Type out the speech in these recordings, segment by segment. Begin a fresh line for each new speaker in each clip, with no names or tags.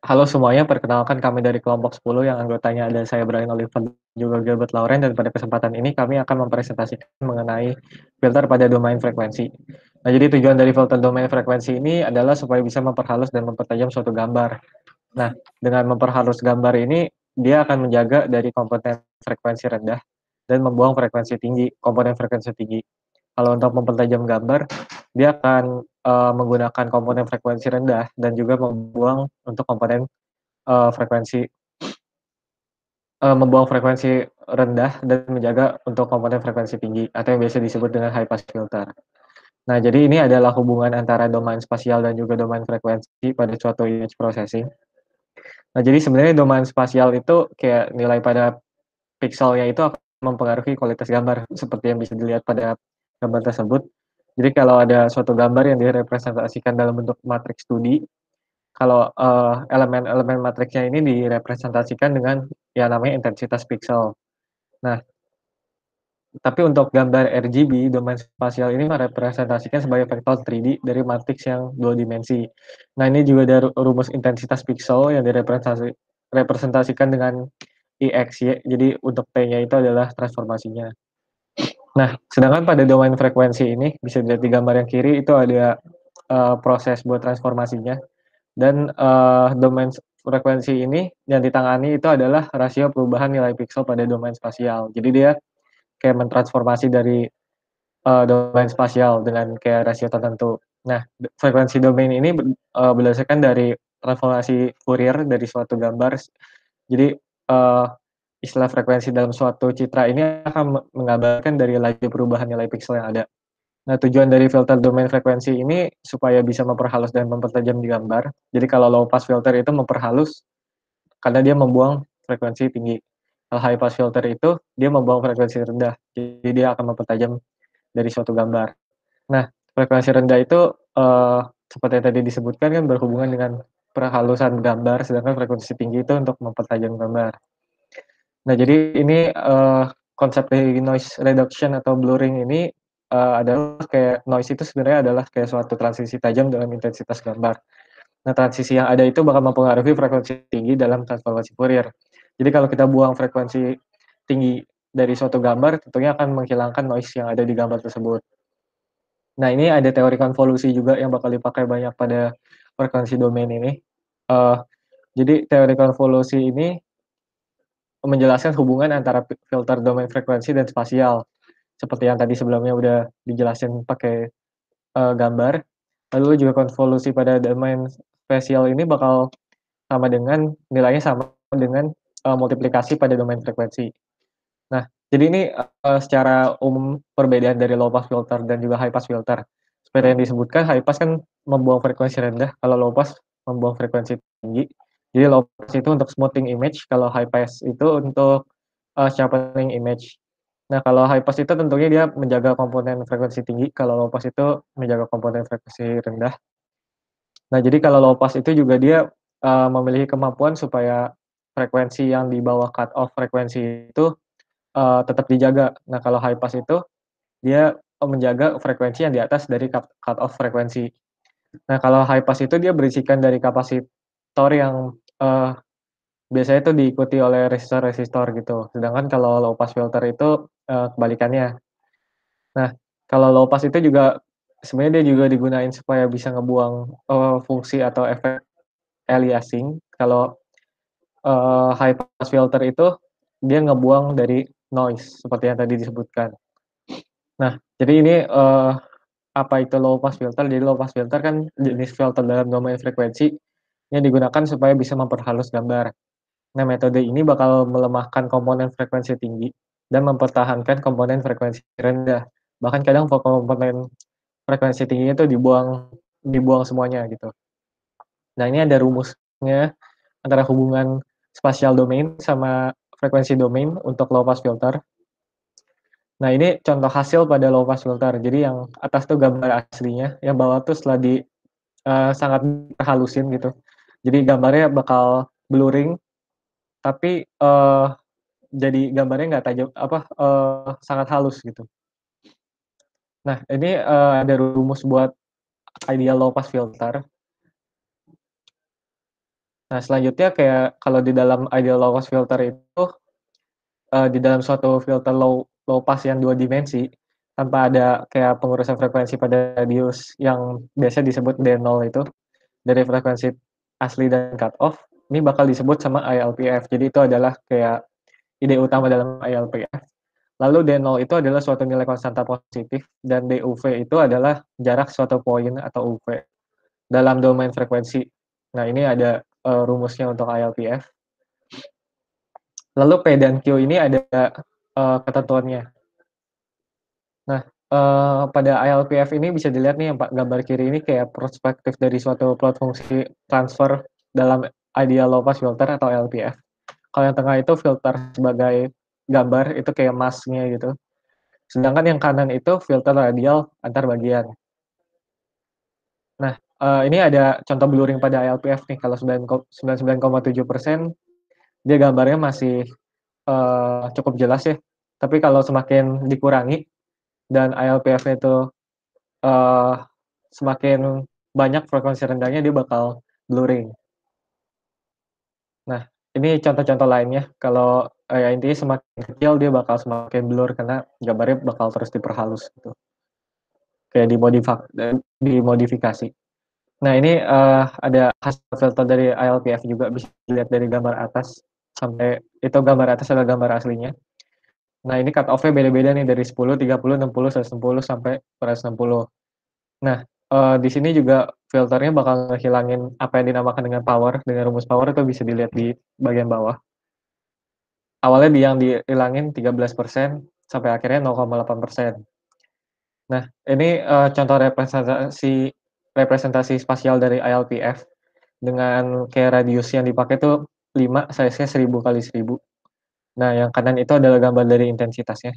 Halo semuanya, perkenalkan kami dari kelompok 10 yang anggotanya ada saya Brian Oliver dan juga Gilbert Lauren, dan pada kesempatan ini kami akan mempresentasikan mengenai filter pada domain frekuensi. Nah, jadi tujuan dari filter domain frekuensi ini adalah supaya bisa memperhalus dan mempertajam suatu gambar. Nah, dengan memperhalus gambar ini, dia akan menjaga dari komponen frekuensi rendah dan membuang frekuensi tinggi, komponen frekuensi tinggi. Kalau untuk mempertajam gambar, dia akan menggunakan komponen frekuensi rendah dan juga membuang untuk komponen frekuensi membuang frekuensi rendah dan menjaga untuk komponen frekuensi tinggi atau yang biasa disebut dengan high pass filter. Nah, jadi ini adalah hubungan antara domain spasial dan juga domain frekuensi pada suatu image processing. Nah, jadi sebenarnya domain spasial itu kayak nilai pada pikselnya itu akan mempengaruhi kualitas gambar seperti yang bisa dilihat pada gambar tersebut. Jadi kalau ada suatu gambar yang direpresentasikan dalam bentuk matriks 2D, kalau, elemen-elemen matriksnya ini direpresentasikan dengan yang namanya intensitas piksel. Nah, tapi untuk gambar RGB, domain spasial ini merepresentasikan sebagai vektor 3D dari matriks yang 2 dimensi. Nah, ini juga ada rumus intensitas piksel yang representasikan dengan IXY, jadi untuk T-nya itu adalah transformasinya. Nah, sedangkan pada domain frekuensi ini, bisa dilihat di gambar yang kiri itu ada, proses buat transformasinya. Dan, domain frekuensi ini yang ditangani itu adalah rasio perubahan nilai piksel pada domain spasial. Jadi dia kayak mentransformasi dari, domain spasial dengan kayak rasio tertentu. Nah, frekuensi domain ini berdasarkan dari transformasi Fourier dari suatu gambar. Jadi, istilah frekuensi dalam suatu citra ini akan menggambarkan dari laju perubahan nilai piksel yang ada. Nah, tujuan dari filter domain frekuensi ini supaya bisa memperhalus dan mempertajam di gambar. Jadi kalau low pass filter itu memperhalus karena dia membuang frekuensi tinggi. Kalau high pass filter itu dia membuang frekuensi rendah. Jadi dia akan mempertajam dari suatu gambar. Nah, frekuensi rendah itu seperti yang tadi disebutkan kan berhubungan dengan perhalusan gambar, sedangkan frekuensi tinggi itu untuk mempertajam gambar. Nah, jadi ini, konsep dari noise reduction atau blurring ini, adalah kayak noise itu sebenarnya adalah kayak suatu transisi tajam dalam intensitas gambar. Nah, transisi yang ada itu bakal mempengaruhi frekuensi tinggi dalam transformasi Fourier. Jadi kalau kita buang frekuensi tinggi dari suatu gambar, tentunya akan menghilangkan noise yang ada di gambar tersebut. Nah, ini ada teori konvolusi juga yang bakal dipakai banyak pada frekuensi domain ini. Eee, jadi teori konvolusi ini menjelaskan hubungan antara filter domain frekuensi dan spasial, seperti yang tadi sebelumnya udah dijelasin pakai, gambar. Lalu juga konvolusi pada domain spasial ini bakal sama dengan nilainya sama dengan, multiplikasi pada domain frekuensi. Nah, jadi ini, secara umum perbedaan dari low pass filter dan juga high pass filter. Seperti yang disebutkan high pass kan membuang frekuensi rendah, kalau low pass membuang frekuensi tinggi. Jadi low pass itu untuk smoothing image, kalau high pass itu untuk, sharpening image. Nah, kalau high pass itu tentunya dia menjaga komponen frekuensi tinggi, kalau low pass itu menjaga komponen frekuensi rendah. Nah, jadi kalau low pass itu juga dia, memiliki kemampuan supaya frekuensi yang di bawah cut off frekuensi itu, tetap dijaga. Nah, kalau high pass itu dia, menjaga frekuensi yang di atas dari cut off frekuensi. Nah, kalau high pass itu dia berisikan dari kapasitor yang, biasanya itu diikuti oleh resistor-resistor gitu. Sedangkan kalau low pass filter itu, kebalikannya. Nah, kalau low pass itu juga sebenarnya dia juga digunain supaya bisa ngebuang, fungsi atau efek aliasing. Kalau, high pass filter itu dia ngebuang dari noise seperti yang tadi disebutkan. Nah, jadi ini, apa itu low pass filter? Jadi low pass filter kan jenis filter dalam domain frekuensi yang digunakan supaya bisa memperhalus gambar. Nah, metode ini bakal melemahkan komponen frekuensi tinggi dan mempertahankan komponen frekuensi rendah. Bahkan kadang komponen frekuensi tingginya itu dibuang dibuang semuanya gitu. Nah, ini ada rumusnya antara hubungan spatial domain sama frekuensi domain untuk low pass filter. Nah, ini contoh hasil pada low pass filter. Jadi yang atas tuh gambar aslinya, yang bawah tuh setelah sangat dihalusin gitu. Jadi gambarnya bakal blurring, tapi, jadi gambarnya nggak tajam apa, sangat halus gitu. Nah, ini, ada rumus buat ideal low pass filter. Nah, selanjutnya kayak kalau di dalam ideal low pass filter itu, di dalam suatu filter low pass yang 2 dimensi, tanpa ada kayak pengurusan frekuensi pada radius yang biasa disebut D0 itu, dari frekuensi asli dan cut off, ini bakal disebut sama ILPF. Jadi itu adalah kayak ide utama dalam ILPF. Lalu D0 itu adalah suatu nilai konstanta positif dan DUV itu adalah jarak suatu poin atau UV dalam domain frekuensi. Nah, ini ada rumusnya untuk ILPF. Lalu P dan Q ini ada ketentuannya. Nah, pada ILPF ini bisa dilihat nih yang gambar kiri ini kayak perspektif dari suatu plot fungsi transfer dalam ideal low pass filter atau LPF. Kalau yang tengah itu filter sebagai gambar, itu kayak mask-nya gitu. Sedangkan yang kanan itu filter radial antar bagian. Nah, ini ada contoh blurring pada ILPF nih, kalau 99,7% dia gambarnya masih cukup jelas ya. Tapi kalau semakin dikurangi dan ILPF-nya itu semakin banyak frekuensi rendahnya dia bakal blurring. Nah, ini contoh-contoh lainnya, kalau ya intinya semakin kecil dia bakal semakin blur karena gambarnya bakal terus diperhalus gitu, kayak dimodifikasi. Nah, ini ada hasil filter dari ILPF juga bisa dilihat dari gambar atas, sampai itu gambar atas adalah gambar aslinya. Nah, ini cut off-nya beda-beda nih dari 10, 30, 60, 160 sampai 160. Nah, di sini juga filternya bakal ngehilangin apa yang dinamakan dengan power, dengan rumus power itu bisa dilihat di bagian bawah. Awalnya yang dihilangin 13% sampai akhirnya 0,8%. Nah, ini contoh representasi spasial dari ILPF dengan kayak radius yang dipakai tuh 5, size-nya 1000 kali 1000. Nah, yang kanan itu adalah gambar dari intensitasnya.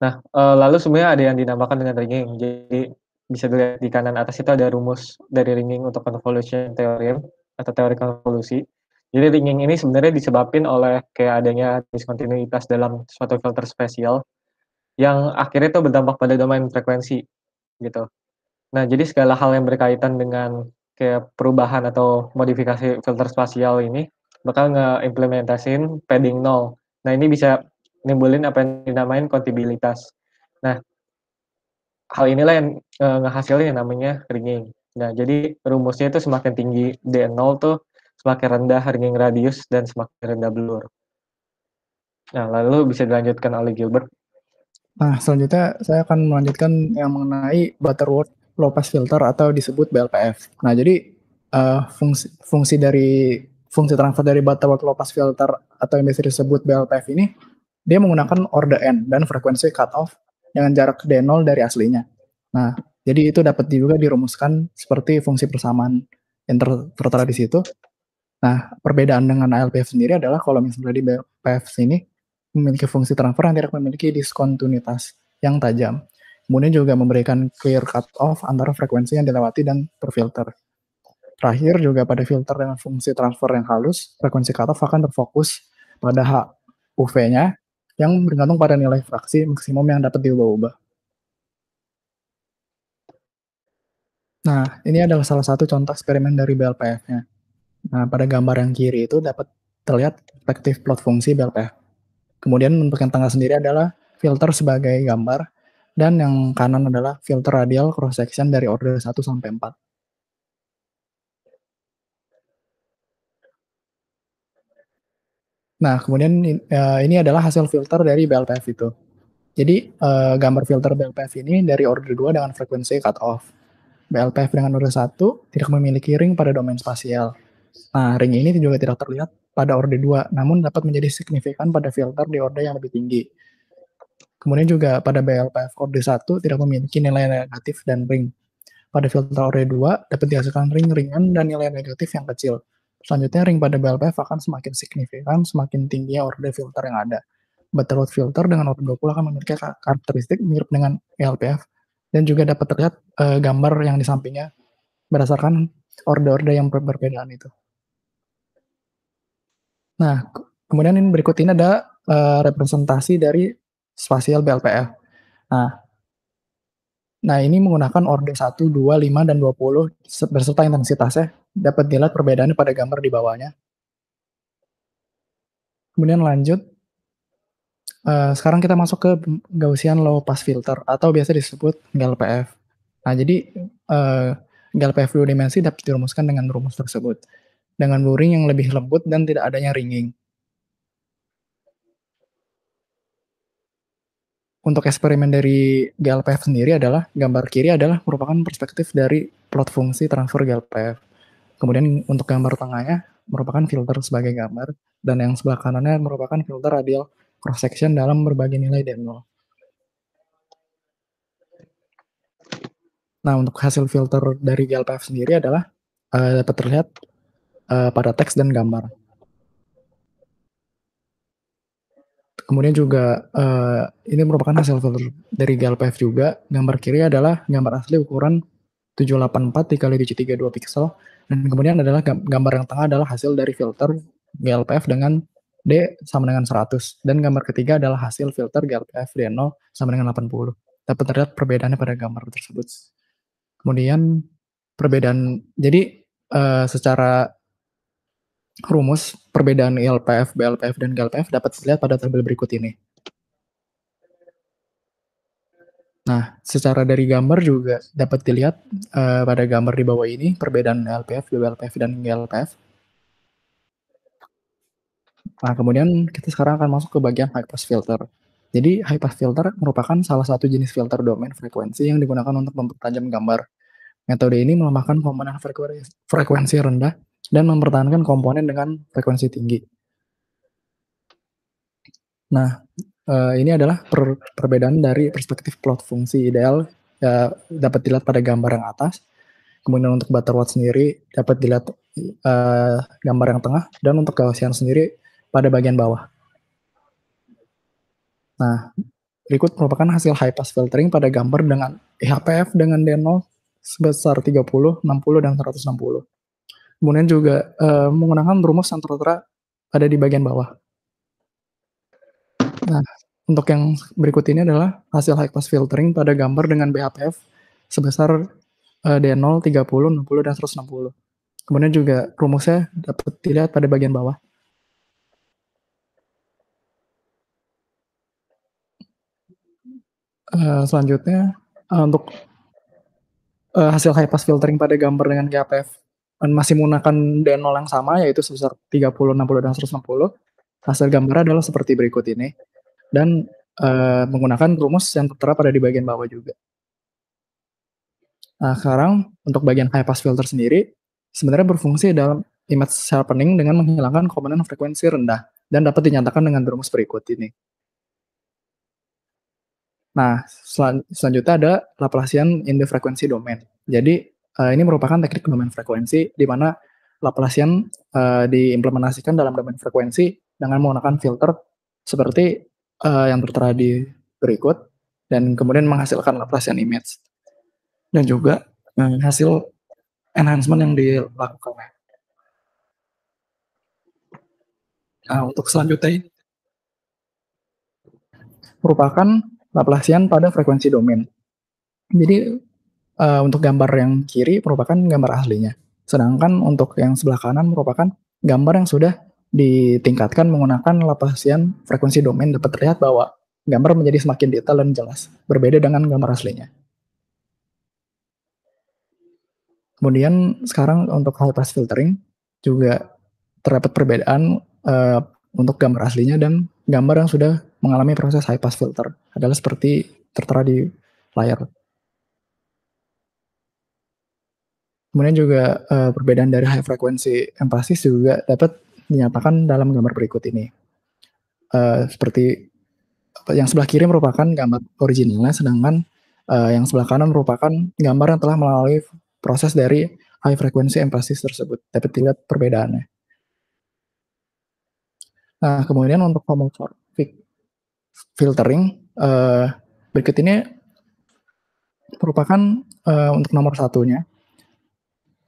Nah, lalu sebenarnya ada yang dinamakan dengan ringing. Jadi bisa dilihat di kanan atas itu ada rumus dari ringing untuk convolution theorem atau teori konvolusi. Jadi ringing ini sebenarnya disebabkan oleh kayak adanya diskontinuitas dalam suatu filter spesial yang akhirnya itu berdampak pada domain frekuensi gitu. Nah, jadi segala hal yang berkaitan dengan kayak perubahan atau modifikasi filter spasial ini bakal ngeimplementasin padding 0. Nah, ini bisa nimbulin apa yang dinamain kontibilitas. Nah, hal inilah yang ngehasilin yang namanya ringing. Nah, jadi rumusnya itu semakin tinggi D0 tuh semakin rendah ringing radius dan semakin rendah blur. Nah, lalu bisa dilanjutkan oleh Gilbert.
Nah, selanjutnya saya akan melanjutkan yang mengenai Butterworth Low Pass Filter atau disebut BLPF. Nah, jadi fungsi transfer dari Butterworth Low Pass Filter atau yang biasa disebut BLPF ini, dia menggunakan order N dan frekuensi cutoff dengan jarak D0 dari aslinya. Nah, jadi itu dapat juga dirumuskan seperti fungsi persamaan yang tertera di situ. Nah, perbedaan dengan ALPF sendiri adalah kalau misalnya di BLPF sini memiliki fungsi transfer yang tidak memiliki diskontinuitas yang tajam. Kemudian juga memberikan clear cut-off antara frekuensi yang dilewati dan terfilter. Terakhir juga pada filter dengan fungsi transfer yang halus, frekuensi cut-off akan terfokus pada HUV-nya yang bergantung pada nilai fraksi maksimum yang dapat diubah-ubah. Nah, ini adalah salah satu contoh eksperimen dari BLPF-nya. Nah, pada gambar yang kiri itu dapat terlihat perspektif plot fungsi BLPF. Kemudian untuk yang tengah sendiri adalah filter sebagai gambar, dan yang kanan adalah filter radial cross section dari order 1 sampai 4. Nah, kemudian ini adalah hasil filter dari BLPF itu. Jadi gambar filter BLPF ini dari order 2 dengan frekuensi cut off. BLPF dengan order 1 tidak memiliki ring pada domain spasial. Nah, ring ini juga tidak terlihat pada order 2, namun dapat menjadi signifikan pada filter di order yang lebih tinggi. Kemudian juga pada BLPF order 1 tidak memiliki nilai negatif dan ring. Pada filter order 2 dapat dihasilkan ring ringan dan nilai negatif yang kecil. Selanjutnya ring pada BLPF akan semakin signifikan semakin tingginya order filter yang ada. Butterworth filter dengan order 20 akan memiliki karakteristik mirip dengan LPF dan juga dapat terlihat gambar yang di sampingnya berdasarkan order-order yang berbedaan itu. Nah, kemudian ini berikut ini ada representasi dari spasial BLPF. Nah, Nah, ini menggunakan orde 1, 2, 5, dan 20 beserta intensitasnya. Dapat dilihat perbedaannya pada gambar di bawahnya. Kemudian lanjut, sekarang kita masuk ke Gaussian Low Pass Filter atau biasa disebut GALPF. Nah, jadi GALPF dua dimensi dapat dirumuskan dengan rumus tersebut. Dengan luring yang lebih lembut dan tidak adanya ringing. Untuk eksperimen dari GLPF sendiri adalah, gambar kiri adalah merupakan perspektif dari plot fungsi transfer GLPF. Kemudian untuk gambar tengahnya merupakan filter sebagai gambar, dan yang sebelah kanannya merupakan filter radial cross section dalam berbagai nilai D0. Nah, untuk hasil filter dari GLPF sendiri adalah dapat terlihat pada teks dan gambar. Kemudian juga ini merupakan hasil filter dari GLPF juga. Gambar kiri adalah gambar asli ukuran 784 dikali digi 32 pixel, dan kemudian adalah gambar yang tengah adalah hasil dari filter GLPF dengan D sama dengan 100, dan gambar ketiga adalah hasil filter GLPF D0 sama dengan 80. Dapat terlihat perbedaannya pada gambar tersebut. Kemudian perbedaan, jadi secara rumus perbedaan ILPF, BLPF, dan GLPF dapat dilihat pada tabel berikut ini. Nah, secara dari gambar juga dapat dilihat pada gambar di bawah ini perbedaan LPF, WLPF, dan GLPF. Nah, kemudian kita sekarang akan masuk ke bagian high pass filter. Jadi high pass filter merupakan salah satu jenis filter domain frekuensi yang digunakan untuk mempertajam gambar. Metode ini melemahkan komponen frekuensi rendah dan mempertahankan komponen dengan frekuensi tinggi. Nah, ini adalah perbedaan dari perspektif plot fungsi ideal dapat dilihat pada gambar yang atas. Kemudian untuk Butterworth sendiri dapat dilihat gambar yang tengah, dan untuk Gaussian sendiri pada bagian bawah. Nah, berikut merupakan hasil high pass filtering pada gambar dengan IHPF dengan D0 sebesar 30, 60, dan 160. Kemudian juga menggunakan rumus yang tertera ada di bagian bawah. Nah, untuk yang berikut ini adalah hasil high pass filtering pada gambar dengan BHPF sebesar D0, 30, 60, dan 160. Kemudian juga rumusnya dapat dilihat pada bagian bawah. Selanjutnya untuk hasil high pass filtering pada gambar dengan GAPF masih menggunakan D0 yang sama, yaitu sebesar 30, 60, dan 160. Hasil gambar adalah seperti berikut ini, dan menggunakan rumus yang tertera pada di bagian bawah juga. Nah, sekarang untuk bagian high pass filter sendiri sebenarnya berfungsi dalam image sharpening dengan menghilangkan komponen frekuensi rendah, dan dapat dinyatakan dengan rumus berikut ini. Nah, selanjutnya ada Laplacian in the frequency domain. Jadi, ini merupakan teknik domain frekuensi di mana Laplacian diimplementasikan dalam domain frekuensi dengan menggunakan filter seperti yang tertera di berikut, dan kemudian menghasilkan Laplacian image. Dan juga hasil enhancement yang dilakukan. Nah, untuk selanjutnya ini merupakan Laplacian pada frekuensi domain. Jadi untuk gambar yang kiri merupakan gambar aslinya, sedangkan untuk yang sebelah kanan merupakan gambar yang sudah ditingkatkan menggunakan Laplacian frekuensi domain. Dapat terlihat bahwa gambar menjadi semakin detail dan jelas, berbeda dengan gambar aslinya. Kemudian sekarang untuk high pass filtering juga terdapat perbedaan untuk gambar aslinya dan gambar yang sudah mengalami proses high pass filter, adalah seperti tertera di layar. Kemudian juga perbedaan dari high frequency emphasis juga dapat dinyatakan dalam gambar berikut ini. Seperti yang sebelah kiri merupakan gambar originalnya, sedangkan yang sebelah kanan merupakan gambar yang telah melalui proses dari high frequency emphasis tersebut. Dapat dilihat perbedaannya. Nah, kemudian untuk homomorphic filtering berikut ini merupakan untuk nomor satunya.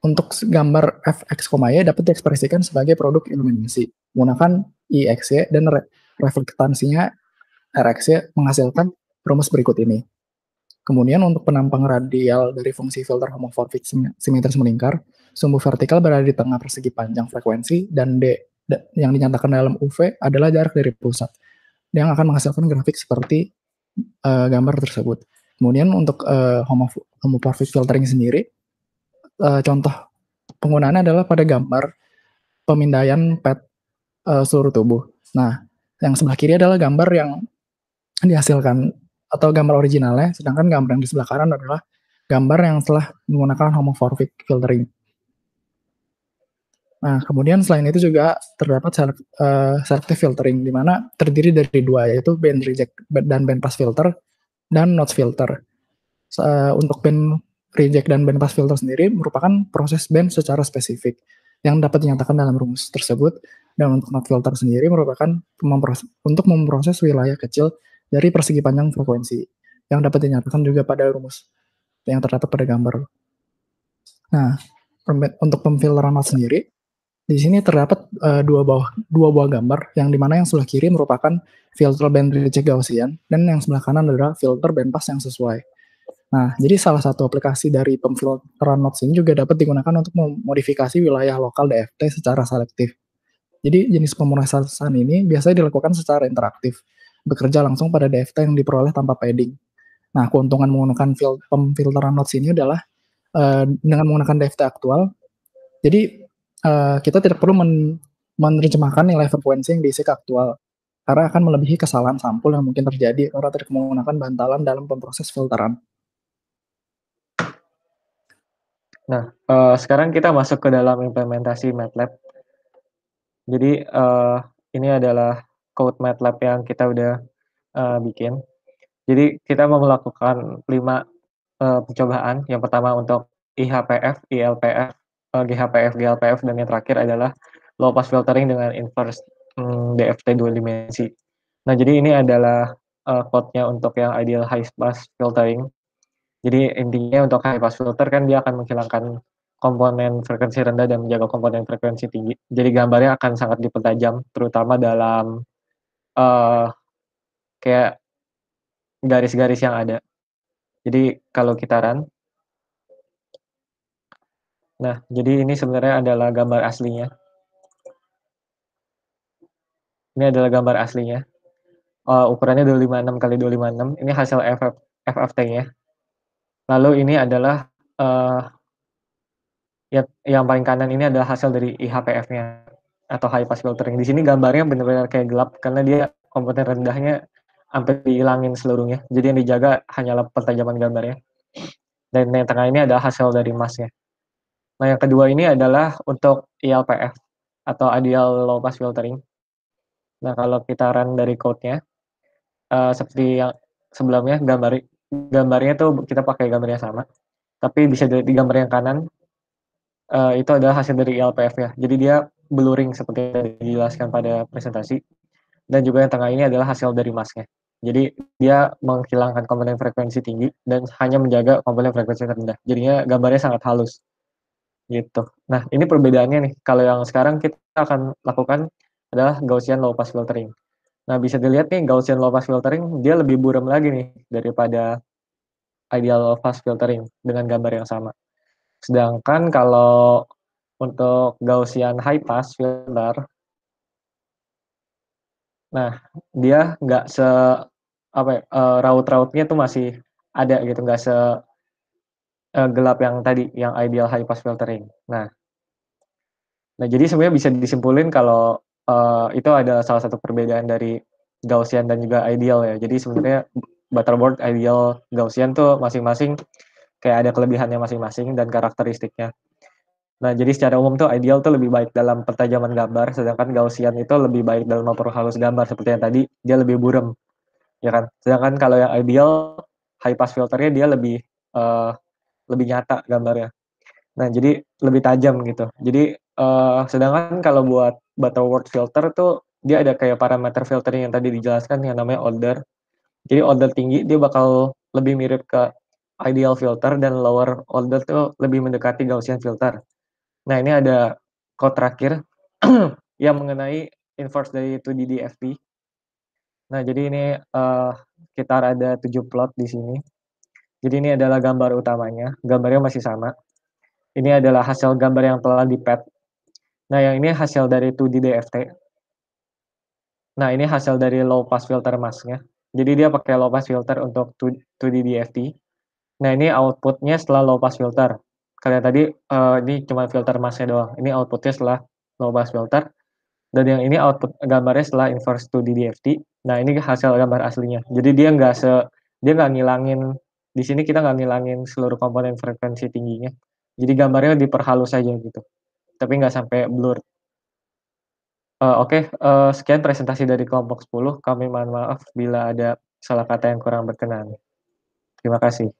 Untuk gambar fx, y dapat diekspresikan sebagai produk iluminasi menggunakan IXY, dan reflektansinya RXY menghasilkan rumus berikut ini. Kemudian untuk penampang radial dari fungsi filter homomorphic simetris melingkar, sumbu vertikal berada di tengah persegi panjang frekuensi dan yang dinyatakan dalam UV adalah jarak dari pusat yang akan menghasilkan grafik seperti gambar tersebut. Kemudian untuk homomorphic filtering sendiri, contoh penggunaannya adalah pada gambar pemindaian PET seluruh tubuh. Nah, yang sebelah kiri adalah gambar yang dihasilkan atau gambar originalnya, sedangkan gambar yang di sebelah kanan adalah gambar yang telah menggunakan homomorphic filtering. Nah, kemudian selain itu juga terdapat selective filtering, di mana terdiri dari dua, yaitu band reject dan band pass filter, dan notch filter. Untuk band reject dan band pass filter sendiri merupakan proses band secara spesifik yang dapat dinyatakan dalam rumus tersebut, dan untuk notch filter sendiri merupakan untuk memproses wilayah kecil dari persegi panjang frekuensi yang dapat dinyatakan juga pada rumus yang terdapat pada gambar. Nah, untuk pemfilteran notch sendiri, di sini terdapat dua buah gambar, yang dimana yang sebelah kiri merupakan filter band reject Gaussian dan yang sebelah kanan adalah filter band pass yang sesuai. Nah, jadi salah satu aplikasi dari pemfilteran notch ini juga dapat digunakan untuk memodifikasi wilayah lokal DFT secara selektif. Jadi jenis pemrosesan ini biasanya dilakukan secara interaktif, bekerja langsung pada DFT yang diperoleh tanpa padding. Nah, keuntungan menggunakan pemfilteran notch ini adalah dengan menggunakan DFT aktual, jadi kita tidak perlu menerjemahkan nilai frekuensi yang diisi ke aktual, karena akan melebihi kesalahan sampul yang mungkin terjadi karena tidak menggunakan bantalan dalam pemproses filteran.
Nah, sekarang kita masuk ke dalam implementasi MATLAB. Jadi ini adalah code MATLAB yang kita udah bikin. Jadi kita mau melakukan 5 percobaan. Yang pertama untuk IHPF, ILPF, GHPF, GLPF, dan yang terakhir adalah low pass filtering dengan inverse DFT 2 dimensi. Nah, jadi ini adalah code-nya untuk yang ideal high pass filtering. Jadi intinya untuk high pass filter kan dia akan menghilangkan komponen frekuensi rendah dan menjaga komponen frekuensi tinggi. Jadi gambarnya akan sangat dipertajam, terutama dalam kayak garis-garis yang ada. Jadi kalau kita run, nah jadi ini sebenarnya adalah gambar aslinya. Ini adalah gambar aslinya. Ukurannya 256 kali 256. Ini hasil FFT-nya. Lalu ini adalah yang paling kanan ini adalah hasil dari IHPF-nya atau high pass filtering. Di sini gambarnya benar-benar kayak gelap karena dia komponen rendahnya hampir dihilangin seluruhnya. Jadi yang dijaga hanyalah pertajaman gambarnya. Dan yang tengah ini adalah hasil dari mask-nya. Nah, yang kedua ini adalah untuk ILPF atau ideal low pass filtering. Nah, kalau kita run dari code-nya, seperti yang sebelumnya, gambarnya tuh kita pakai gambar yang sama. Tapi bisa di gambar yang kanan, itu adalah hasil dari ILPF-nya. Jadi dia blurring seperti yang dijelaskan pada presentasi. Dan juga yang tengah ini adalah hasil dari mask-nya. Jadi dia menghilangkan komponen frekuensi tinggi dan hanya menjaga komponen frekuensi rendah. Jadinya gambarnya sangat halus. Gitu. Nah, ini perbedaannya nih. Kalau yang sekarang kita akan lakukan adalah Gaussian low pass filtering. Nah, bisa dilihat nih Gaussian low pass filtering dia lebih buram lagi nih daripada ideal low pass filtering dengan gambar yang sama. Sedangkan kalau untuk Gaussian high pass filter, nah dia nggak raut-rautnya tuh masih ada gitu, nggak gelap yang tadi, yang ideal high pass filtering. Nah, jadi sebenarnya bisa disimpulin kalau itu ada salah satu perbedaan dari Gaussian dan juga ideal ya. Jadi sebenarnya Butterworth, ideal, Gaussian tuh masing-masing kayak ada kelebihannya masing-masing dan karakteristiknya. Nah, jadi secara umum tuh ideal tuh lebih baik dalam pertajaman gambar, sedangkan Gaussian itu lebih baik dalam memperhalus gambar seperti yang tadi, dia lebih buram, ya kan. Sedangkan kalau yang ideal, high pass filternya dia lebih nyata gambarnya. Nah, jadi lebih tajam gitu. Jadi sedangkan kalau buat Butterworth filter tuh dia ada kayak parameter filtering yang tadi dijelaskan yang namanya order. Jadi order tinggi dia bakal lebih mirip ke ideal filter dan lower order tuh lebih mendekati Gaussian filter. Nah, ini ada code terakhir yang mengenai inverse dari 2D Nah, jadi ini sekitar ada 7 plot di sini. Jadi ini adalah gambar utamanya, gambarnya masih sama. Ini adalah hasil gambar yang telah di-pad. Nah, yang ini hasil dari 2D DFT. Nah, ini hasil dari low pass filter mask-nya. Jadi dia pakai low pass filter untuk 2D DFT. Nah, ini output-nya setelah low pass filter. Kalian tadi ini cuma filter mask-nya doang. Ini output-nya setelah low pass filter. Dan yang ini output gambarnya setelah inverse 2D DFT. Nah, ini hasil gambar aslinya. Jadi dia nggak ngilangin, di sini kita nggak ngilangin seluruh komponen frekuensi tingginya. Jadi gambarnya diperhalus aja gitu. Tapi nggak sampai blur. Oke, sekian presentasi dari kelompok 10. Kami mohon maaf bila ada salah kata yang kurang berkenan. Terima kasih.